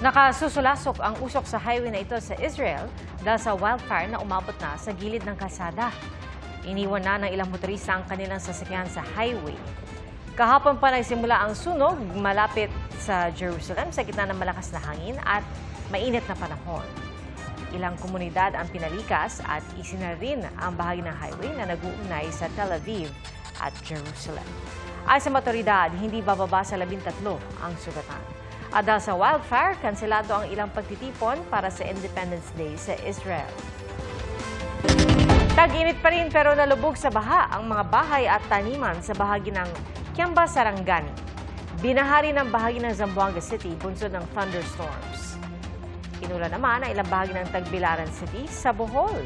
Nakasusulasok ang usok sa highway na ito sa Israel dahil sa wildfire na umabot na sa gilid ng kalsada. Iniwan na ng ilang motorista ang kanilang sasakyan sa highway. Kahapon pa nagsimula ang sunog malapit sa Jerusalem sa gitna ng malakas na hangin at mainit na panahon. Ilang komunidad ang pinalikas at isinara rin ang bahagi ng highway na nag-uugnay sa Tel Aviv at Jerusalem. Ay sa motoridad, hindi bababa sa 13 ang sugatan. At dahil sa wildfire, kanselado ang ilang pagtitipon para sa Independence Day sa Israel. Tag-init pa rin pero nalubog sa baha ang mga bahay at taniman sa bahagi ng Kiamba, Sarangani. Binahari ng bahagi ng Zamboanga City bunsod ng thunderstorms. Inula naman ang ilang bahagi ng Tagbilaran City sa Bohol.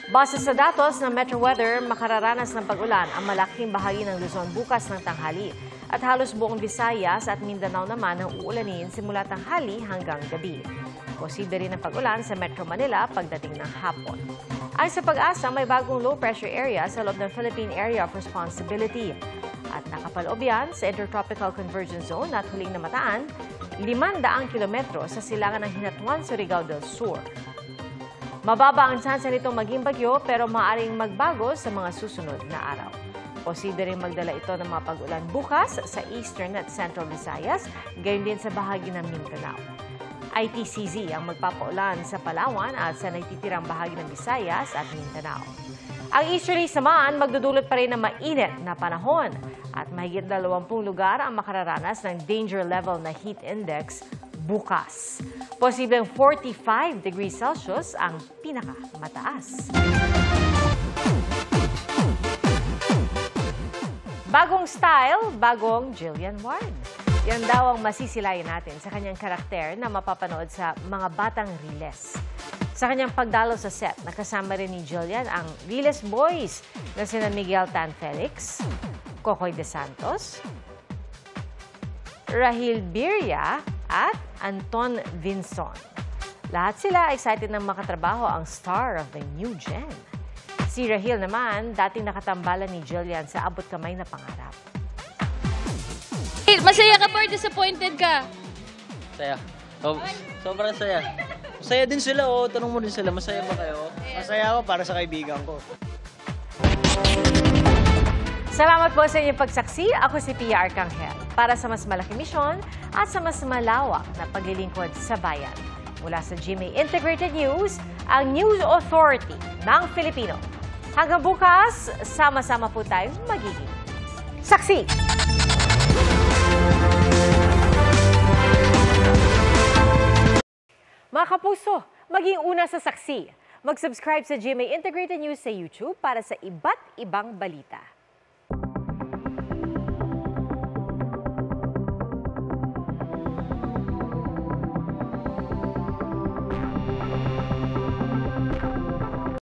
Base sa datos ng Metro Weather, makararanas ng pag-ulan ang malaking bahagi ng Luzon bukas ng tanghali. At halos buong Visayas at Mindanao naman ang uulanin simula tanghali hanggang gabi. Posible rin ang pag-ulan sa Metro Manila pagdating ng hapon. Ay sa Pag-asa, may bagong low-pressure area sa loob ng Philippine Area of Responsibility. At nakapaloob yan sa Intertropical Convergence Zone at huling namataan, 500 kilometro sa silangan ng Hinatuan, Surigao del Sur. Mababa ang tsansa nitong maging bagyo pero maaaring magbago sa mga susunod na araw. Posible rin magdala ito ng mga pag-ulan bukas sa Eastern at Central Visayas, gayon din sa bahagi ng Mindanao. ITCZ ang magpapaulan sa Palawan at sa natitirang bahagi ng Visayas at Mindanao. Ang easterlies naman magdudulot pa rin ng mainit na panahon at mahigit 20 lugar ang makararanas ng danger level na heat index bukas. Posibleng 45 degrees Celsius ang pinakamataas. Bagong style, bagong Jillian Ward. Yan daw ang masisilayan natin sa kanyang karakter na mapapanood sa Mga Batang Riles. Sa kanyang pagdalo sa set, nakasama rin ni Jillian ang Riles Boys na sina Miguel Tan Felix, Kokoy De Santos, Rahil Birria at Anton Vinson. Lahat sila excited na makatrabaho ang star of the new gen. Si Rahil naman, dating nakatambalan ni Jillian sa abot kamay na pangarap. Masaya ka pa or disappointed ka? Saya. Sobrang saya. Masaya din sila, oh. Tanong mo din sila, masaya ba kayo? Masaya ako para sa kaibigan ko. Salamat po sa inyong pagsaksi. Ako si Pia Arcangel. Para sa mas malaking misyon at sa mas malawak na paglilingkod sa bayan. Mula sa GMA Integrated News, ang News Authority ng Filipino. Hanggang bukas, sama-sama po tayong magiging saksi. Mga kapuso, maging una sa saksi. Mag-subscribe sa GMA Integrated News sa YouTube para sa iba't ibang balita.